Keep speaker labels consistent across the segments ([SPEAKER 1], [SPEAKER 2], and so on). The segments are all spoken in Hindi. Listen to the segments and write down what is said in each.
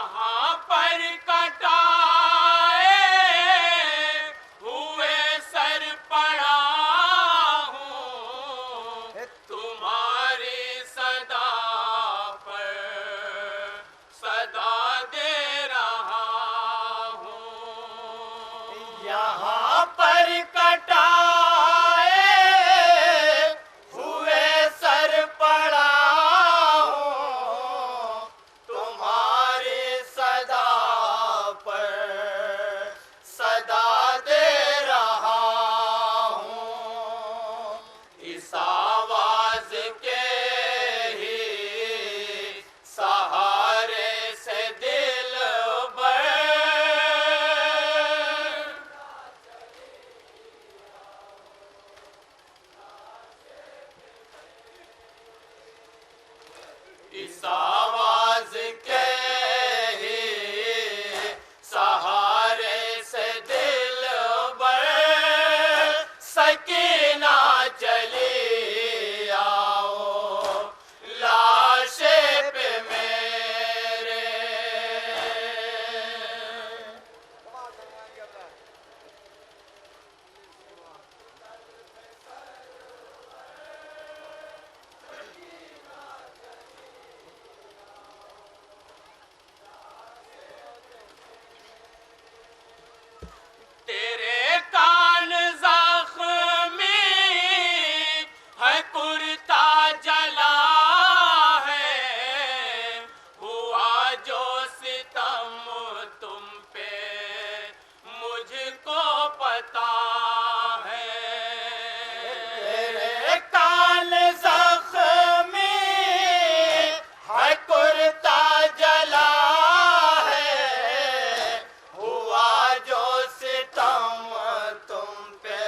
[SPEAKER 1] यहाँ पर कटाए हुए सर पड़ा हूँ, तुम्हारी सदा पर सदा दे रहा हूँ।
[SPEAKER 2] यहाँ पर कटाए हुए सर पड़ा हूँ, तुम्हारी सदा पर सदा दे रहा हूँ। इस आवाज के ही सहारे से दिल इस आवाज के ही सहारे से दिल सकीना चली आओ लाशे पे मेरे।
[SPEAKER 1] तेरे कान ज़ख्मी है, कुर्ता जला है, हुआ जो सितम तुम पे मुझको पता है।
[SPEAKER 2] तेरे कान ज़ख्मी है, कुर्ता जला है, हुआ जो सितम तुम पे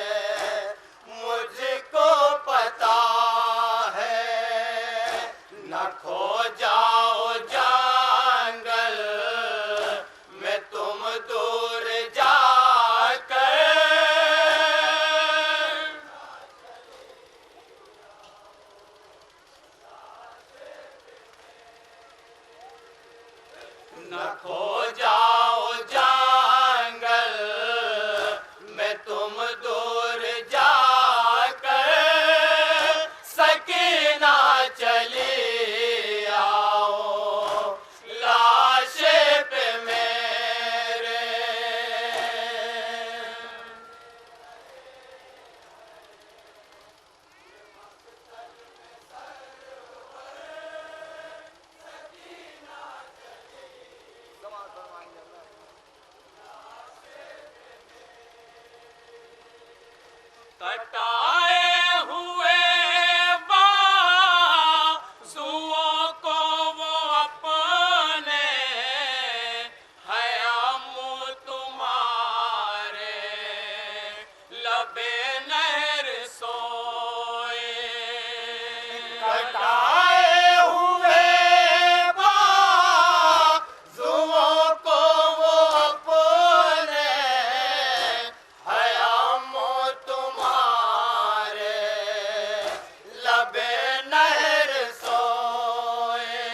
[SPEAKER 2] मुझको पता है। न खो जाओ जंगल में तुम दूर जाकर, न खो जाओ जंगल में तुम दूर जाकर, सकीना चली आओ लाशे पे मेरे।
[SPEAKER 1] कटाए हुए बाजुओं को वो अपने हयाम तुम्हारे लबे नहर सोए।
[SPEAKER 2] कटाए हुए बाजुओं को वो अपने हयाम तुम्हारे लबे नहर सोए।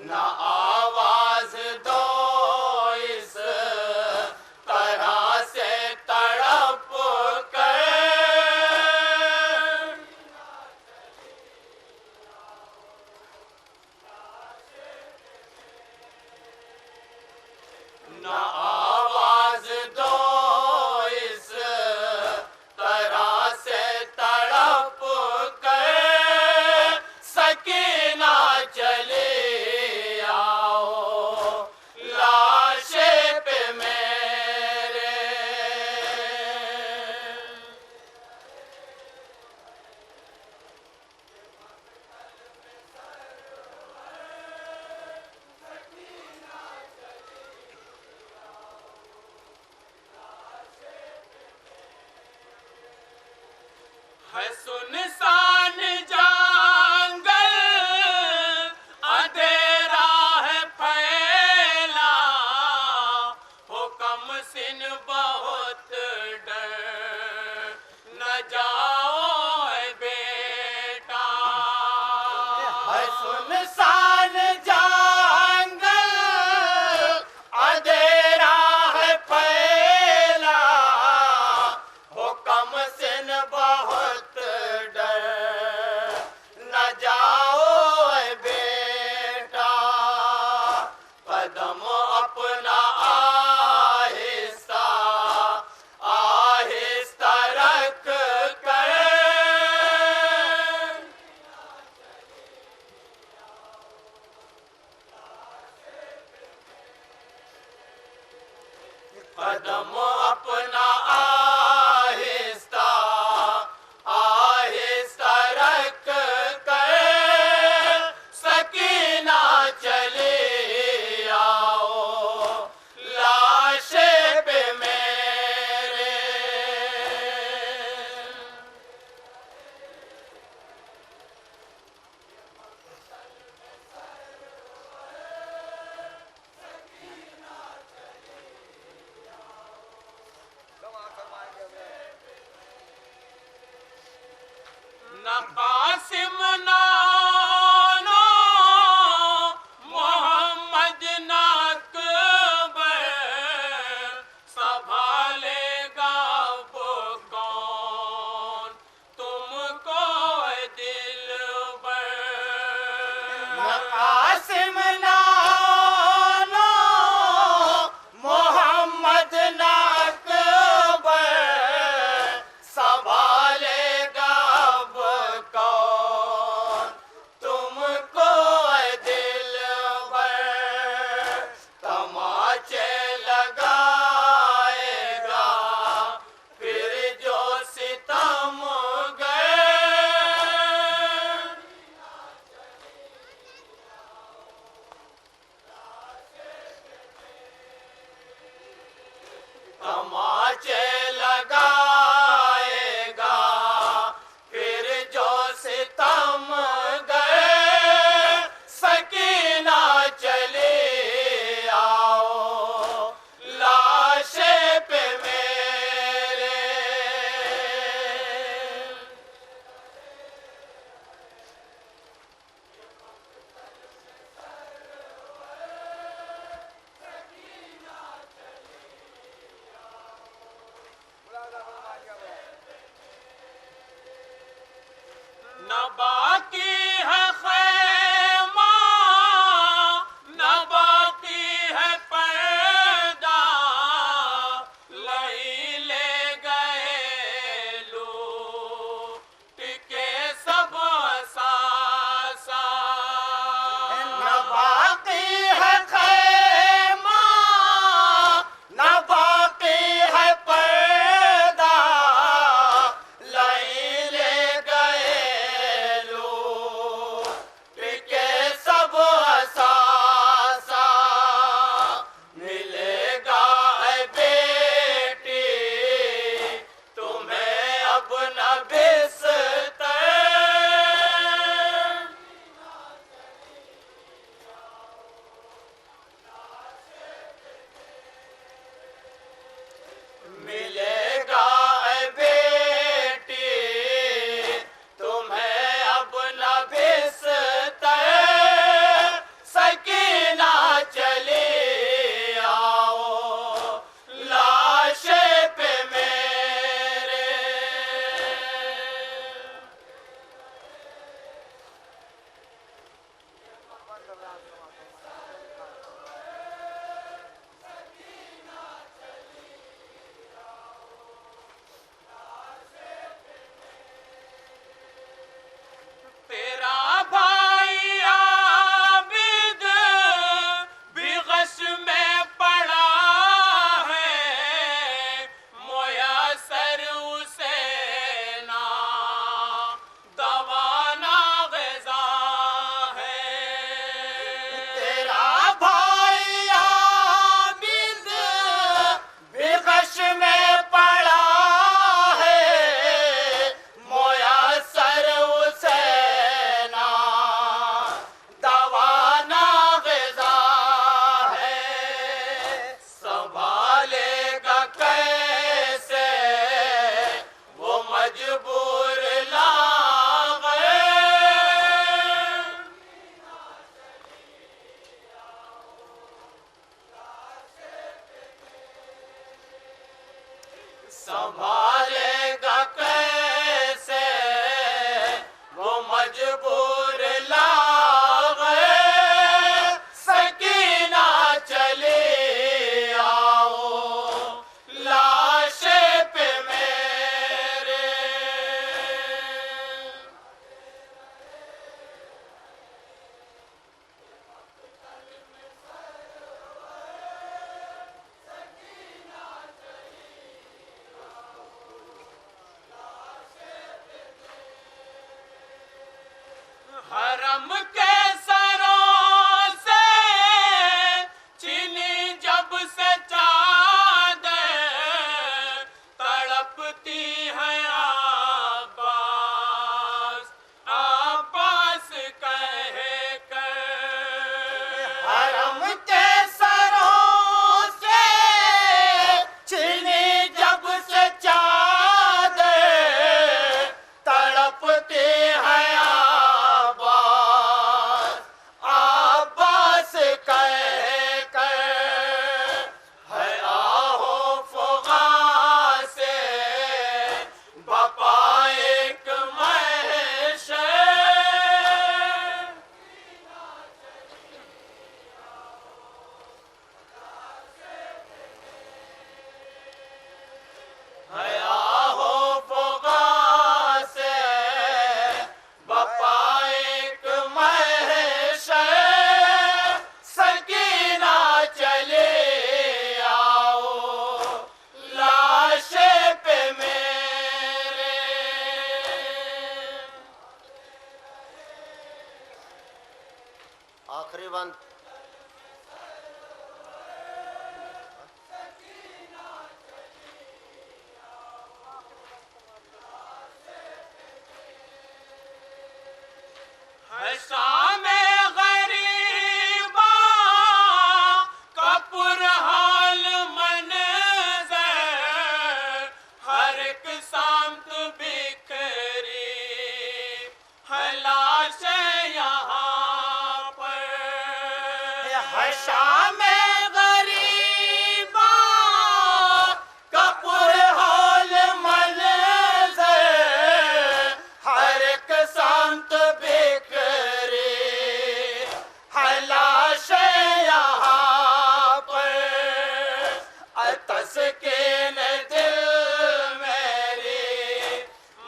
[SPEAKER 2] न आवाज दो इस तरह से तड़प कर, न आवाज दो इस तरह से तड़प कर, सकीना चले आओ लाशे पे मेरे।
[SPEAKER 1] है सुनसान जंगल, अंधेरा है फैला, हो कम सिन बहुत डर न जाओ ऐ बेटा।
[SPEAKER 2] है सुनसान जंगल, कदम अपना आहिस्ता आहिस्ता रख कर सकीना चले आओ लाशे पे मेरे।
[SPEAKER 1] न कासिम नानो मोहम्मद न अकबर संभालेगा वो कौन तुमको ऐ दिलबर।
[SPEAKER 2] कासिम नानो मोहम्मद न अकबर संभालेगा वो कौन तुमको ऐ दिलबर। तमाचे लगाएगा फिर जो सितम गए। तमाचे लगाएगा फिर जो सितम गए। सकीना चले आओ लाशे पे मेरे।
[SPEAKER 1] न बाकी है खैमा न बाकी है पर्दा लई ले गए लूट के सब सासा।
[SPEAKER 2] न बाकी है खैमा न बाकी है पर्दा लई ले गए लूट के सब सासा। मिलेगा है बेटी तुम्हें अब न बिस्तर। मिलेगा ऐ बेटी तुम्हें अब न बिस्तर। सकीना चले आओ लाशे पे मेरे।
[SPEAKER 1] तेरा भाई आबिद भी गश में पड़ा है मुयस्सर उसे ना दवा ना ग़िज़ा है।
[SPEAKER 2] तेरा भाई आबिद बेकश में पड़ा है मुयस्सर उसे ना दवा ना ग़िज़ा है। संभालेगा कैसे वो मजबूर लाग़। संभालेगा कैसे वो मजबूर लाग़। सकीना चले आओ लाशे पे मेरे।
[SPEAKER 1] हरम के सरों से चीनी जब से चादर तड़पती है आबास आबास कह कर
[SPEAKER 2] हरम के सरों से चीनी जब से चादर तड़पती है आबास आबास कह कर है आहो फुगा से बपा एक महशर हया हो फुगा से बपा एक महशर सकीना चले आओ लाशे पे मेरे आखिरी बंद
[SPEAKER 1] है शाम गरीबा कपुर हाल मंज़र हर एक सामत बिखरी है लाश यहाँ पर
[SPEAKER 2] हशाम गरीबा कपूर हाल मंज़र हर एक सामत बिखरे है लाश यहाँ पर तस्कीन दिल मेरी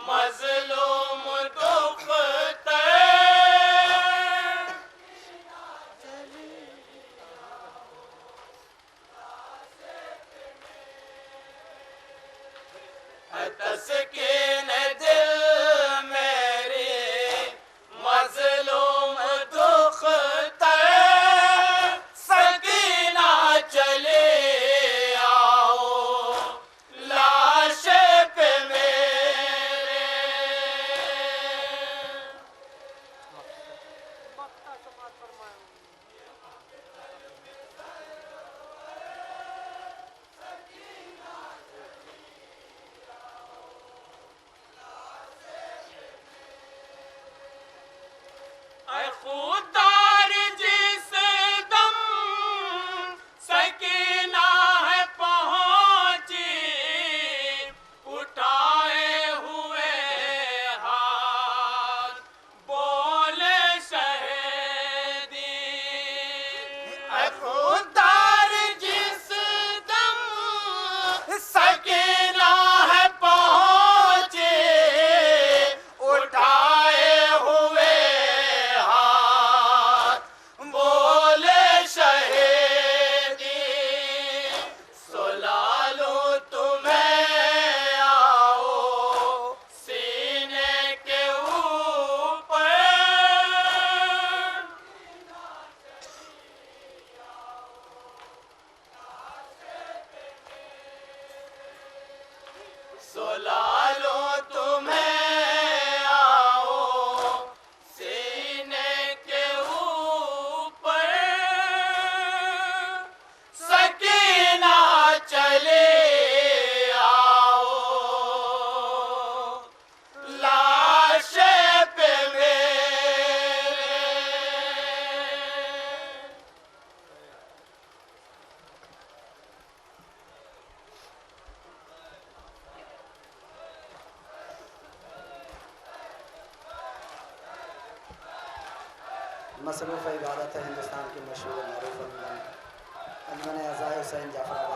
[SPEAKER 2] मजलूम दुख तस्कीन दिल मेरी मजलूम दुख सकीना चले आओ लाश पे मेरे
[SPEAKER 1] ऐ खुदार जिस दम सकीना है पहुंची उठाए हुए हाथ बोले शहीदी
[SPEAKER 2] खुदार जिस दम सकीना है पहुंचे उठाए हुए हाथ बोले शहीदी सुला लो तुम्हें आओ सीने के ऊपर सुला लो तुम्हें आओ सीने के ऊपर सकीना चले आओ लाश पे मेरे
[SPEAKER 3] मसरूफ़ इबादत है हिंदुस्तान की मशहूर मरूफ अंजुमन अज़ाए हुसैन जाफर